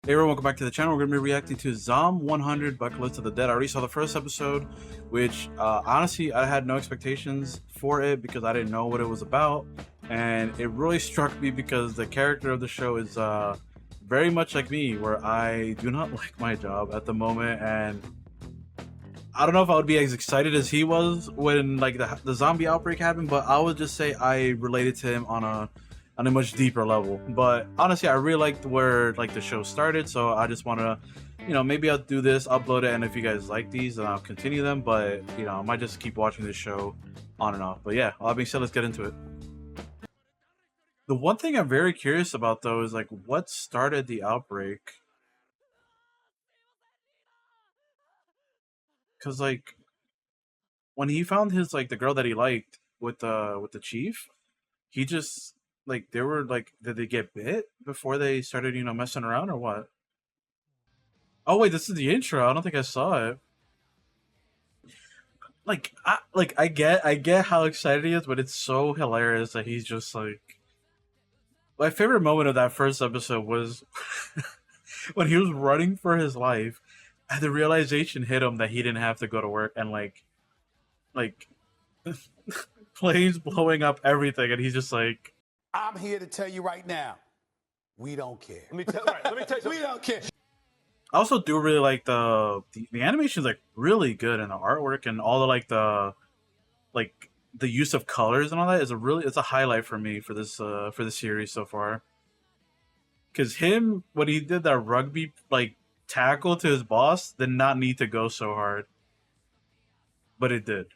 Hey everyone, welcome back to the channel. We're going to be reacting to Zom 100 Bucket of the Dead. I already saw the first episode, which honestly I had no expectations for it because I didn't know what it was about. And it really struck me because the character of the show is very much like me, where I do not like my job at the moment. And I don't know if I would be as excited as he was when like the zombie outbreak happened, but I would just say I related to him on a much deeper level. But honestly, I really liked where like the show started, so I just want to, maybe I'll do this, upload it, and if you guys like these, then I'll continue them. But I might just keep watching this show on and off. But yeah, all that being said, let's get into it. The one thing I'm very curious about though is like what started the outbreak, because like when he found his like the girl that he liked with the chief, he just like they were like, did they get bit before they started messing around or what? Oh wait, this is the intro. I don't think I saw it. I get how excited he is, but it's so hilarious that he's just like, my favorite moment of that first episode was when he was running for his life and the realization hit him that he didn't have to go to work, and like planes blowing up everything, and he's just like, I'm here to tell you right now, we don't care. Let me tell you something. We don't care. I also do really like the animation is like really good, and the artwork and all the like the use of colors and all that is it's a highlight for me for this series so far. Because him, when he did that rugby like tackle to his boss, did not need to go so hard, but it did.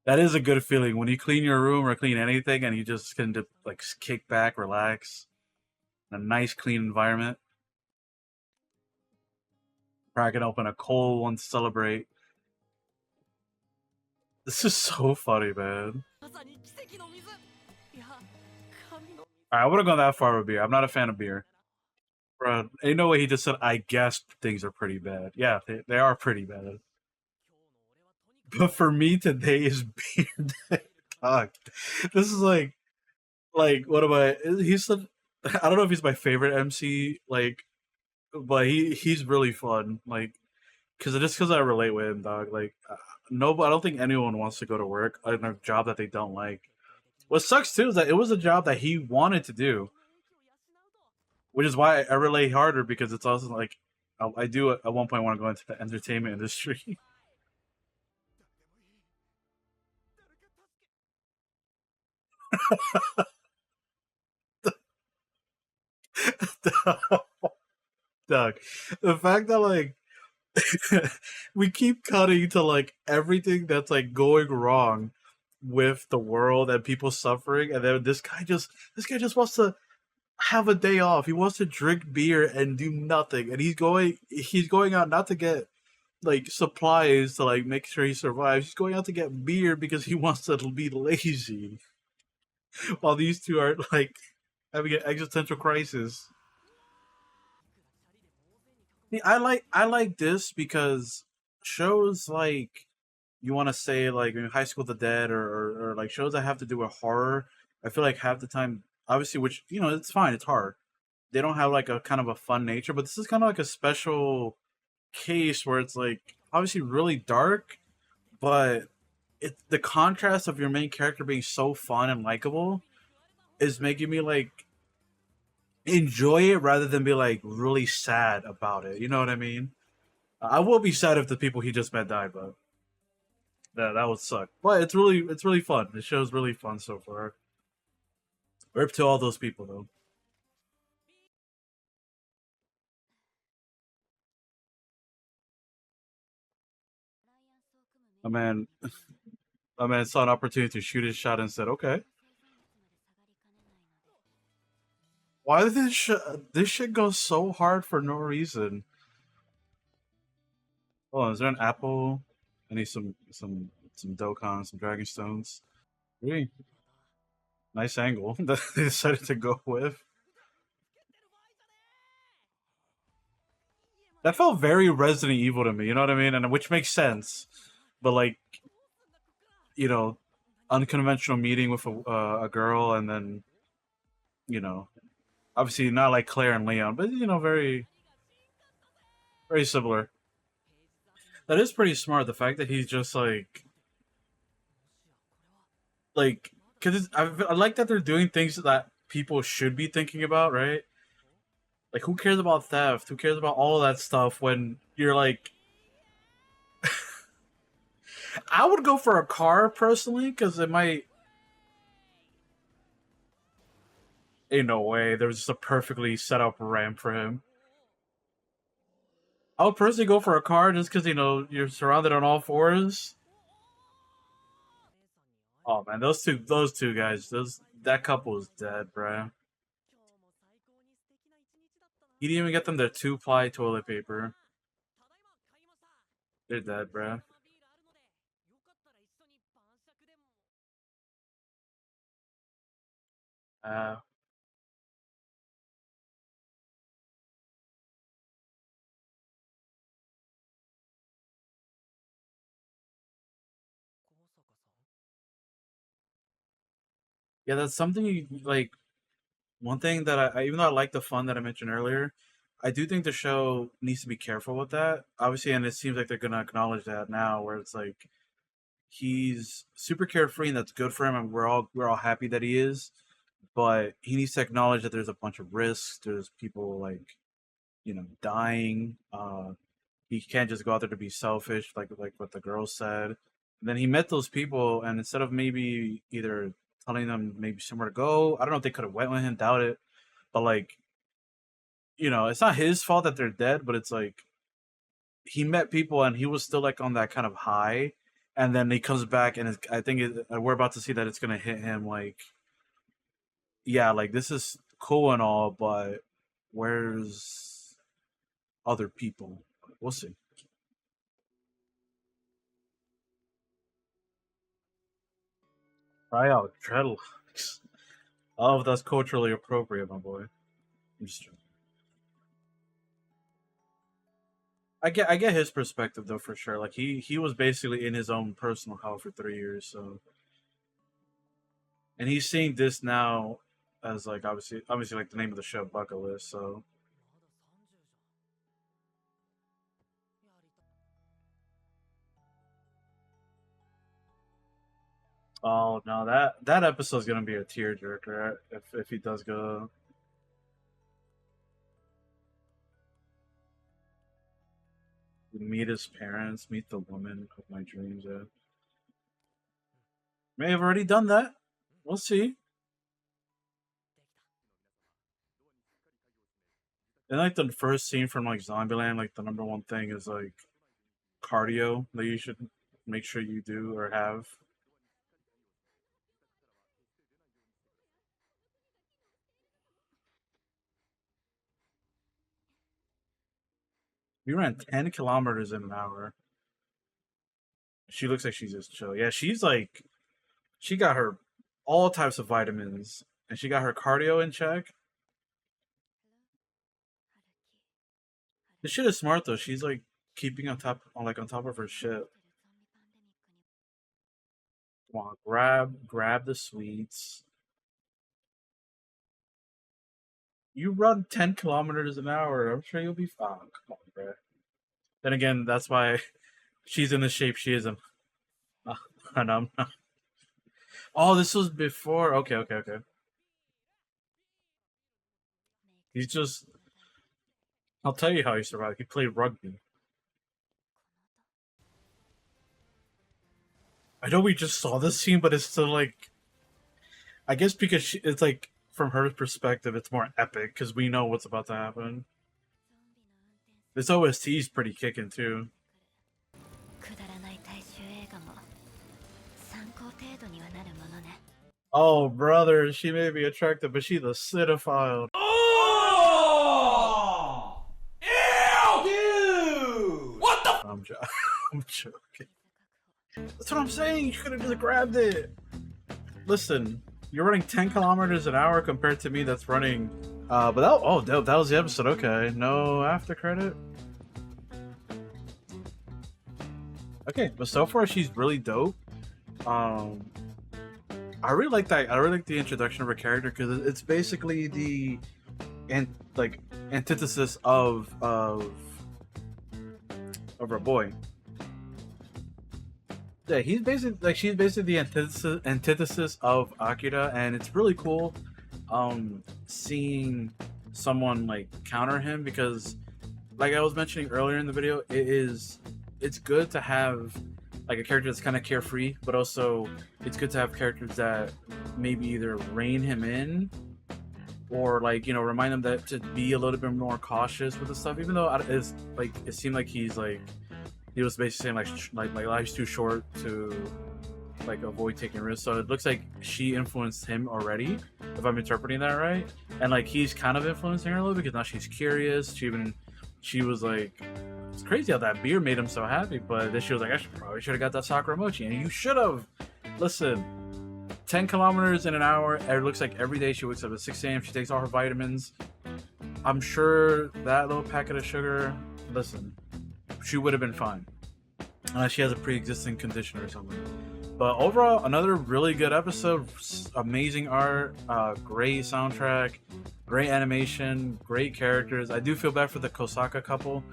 That is a good feeling when you clean your room or clean anything and you just can like kick back, relax, in a nice clean environment. Cracking open a cold one to celebrate. This is so funny, man. I would have gone that far with beer. I'm not a fan of beer. Bro, ain't no way he just said, I guess things are pretty bad. Yeah, they are pretty bad. But for me, today is beer day. Dog. This is like, what am I? He's the, I don't know if he's my favorite MC, like, but he's really fun. Like, because I relate with him, dog. Like, no, I don't think anyone wants to go to work in a job that they don't like. What sucks too is that it was a job that he wanted to do, which is why I relate harder, because it's also like I do at one point want to go into the entertainment industry. Doug, the fact that like we keep cutting to like everything that's like going wrong with the world and people suffering, and then this guy just wants to have a day off. He wants to drink beer and do nothing, and he's going out not to get like supplies to like make sure he survives. He's going out to get beer because he wants to be lazy. While these two are like having an existential crisis. I like this because shows like, you want to say like High School of the Dead, or like shows that have to do with horror. I feel like half the time, obviously, which it's fine, it's horror. They don't have like a kind of a fun nature, but this is kind of like a special case where it's like obviously really dark, but the contrast of your main character being so fun and likable is making me like enjoy it rather than be like really sad about it. You know what I mean? I will be sad if the people he just met died, but that would suck. But it's really fun. The show's really fun so far. Rip to all those people though. A man, a man saw an opportunity to shoot his shot and said, "Okay." Why did this shit go so hard for no reason? Oh, is there an apple? I need some Dokkan, some Dragon Stones. Really nice angle that they decided to go with. That felt very Resident Evil to me. You know what I mean? And which makes sense. But like, you know, unconventional meeting with a girl, and then, you know, obviously not like Claire and Leon, but very. Very similar. That is pretty smart. The fact that he's just like, because I like that they're doing things that people should be thinking about, right? Like, who cares about theft? Who cares about all of that stuff when you're like, I would go for a car personally because it might. Ain't no way. There's just a perfectly set up ramp for him. I would personally go for a car just because you're surrounded on all fours. Oh man, those two guys, that couple is dead, bro. He didn't even get them their 2-ply toilet paper. They're dead, bro. Uh, yeah, that's something you like. One thing that even though I like the fun that I mentioned earlier, I do think the show needs to be careful with that. Obviously, and it seems like they're gonna acknowledge that now, where it's like he's super carefree and that's good for him, and we're all happy that he is. But he needs to acknowledge that there's a bunch of risks. There's people like dying. He can't just go out there to be selfish, like what the girl said. And then he met those people, and instead of maybe either telling them maybe somewhere to go, I don't know if they could have went with him, doubt it. But like, it's not his fault that they're dead, but it's like he met people and he was still like on that kind of high, and then he comes back and I think we're about to see that it's gonna hit him like, yeah, like this is cool and all, but where's other people? We'll see. Try out dreadlocks. Oh, if that's culturally appropriate, my boy. I'm just joking. I get his perspective though for sure. Like he was basically in his own personal hell for 3 years, so and he's seeing this now as like obviously like the name of the show, bucket list. So oh no, that episode's gonna be a tearjerker if he does go. Meet his parents, meet the woman of my dreams. Yeah. May have already done that. We'll see. And like the first scene from like Zombieland, like the number one thing is like cardio that you should make sure you do or have. We ran 10 kilometers in an hour. She looks like she's just chill. Yeah, she's like, she got her all types of vitamins and she got her cardio in check. This shit is smart though. She's like keeping on top of her shit. Come on, grab the sweets. You run 10 kilometers an hour. I'm sure you'll be fine. Come on, bro. Then again, that's why she's in the shape she is in. And I'm not. Oh, this was before. Okay. He's just. I'll tell you how he survived. He played rugby. I know we just saw this scene, but it's still like. I guess because it's like, from her perspective, it's more epic because we know what's about to happen. This OST is pretty kicking too. Oh, brother, she may be attractive, but she's a cinephile. Oh! Ew! Dude! What the? I'm joking. That's what I'm saying. You could have just grabbed it. Listen, you're running 10 kilometers an hour compared to me that's running. But that was the episode. Okay, no after credit. Okay, but so far she's really dope. I really like that. I really like the introduction of her character because it's basically the antithesis of of her boy. Yeah, he's basically like she's basically the antithesis of Akira, and it's really cool seeing someone like counter him, because like I was mentioning earlier in the video, it's good to have like a character that's kind of carefree, but also it's good to have characters that maybe either rein him in or like, you know, remind him that to be a little bit more cautious with the stuff, even though it's like it seemed like he was basically saying like my life's too short to like avoid taking risks. So it looks like she influenced him already, if I'm interpreting that right. And like he's kind of influencing her a little because now she's curious. She was like, it's crazy how that beer made him so happy, but then she was like, I probably should have got that Sakura mochi, and you should have. Listen, 10 kilometers in an hour. It looks like every day she wakes up at 6 a.m. She takes all her vitamins. I'm sure that little packet of sugar, listen, she would have been fine. Unless she has a pre-existing condition or something. But overall, another really good episode. Amazing art, great soundtrack, great animation, great characters. I do feel bad for the Kosaka couple.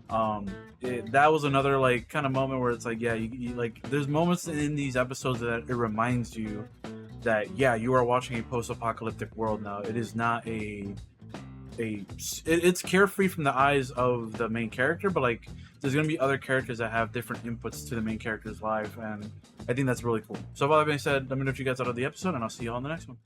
That was another like kind of moment where it's like, yeah, you like there's moments in these episodes that it reminds you that yeah, you are watching a post-apocalyptic world now. It is not it's carefree from the eyes of the main character, but like there's gonna be other characters that have different inputs to the main character's life, and I think that's really cool. So with all that being said, let me know what you guys thought of the episode, and I'll see you all in the next one.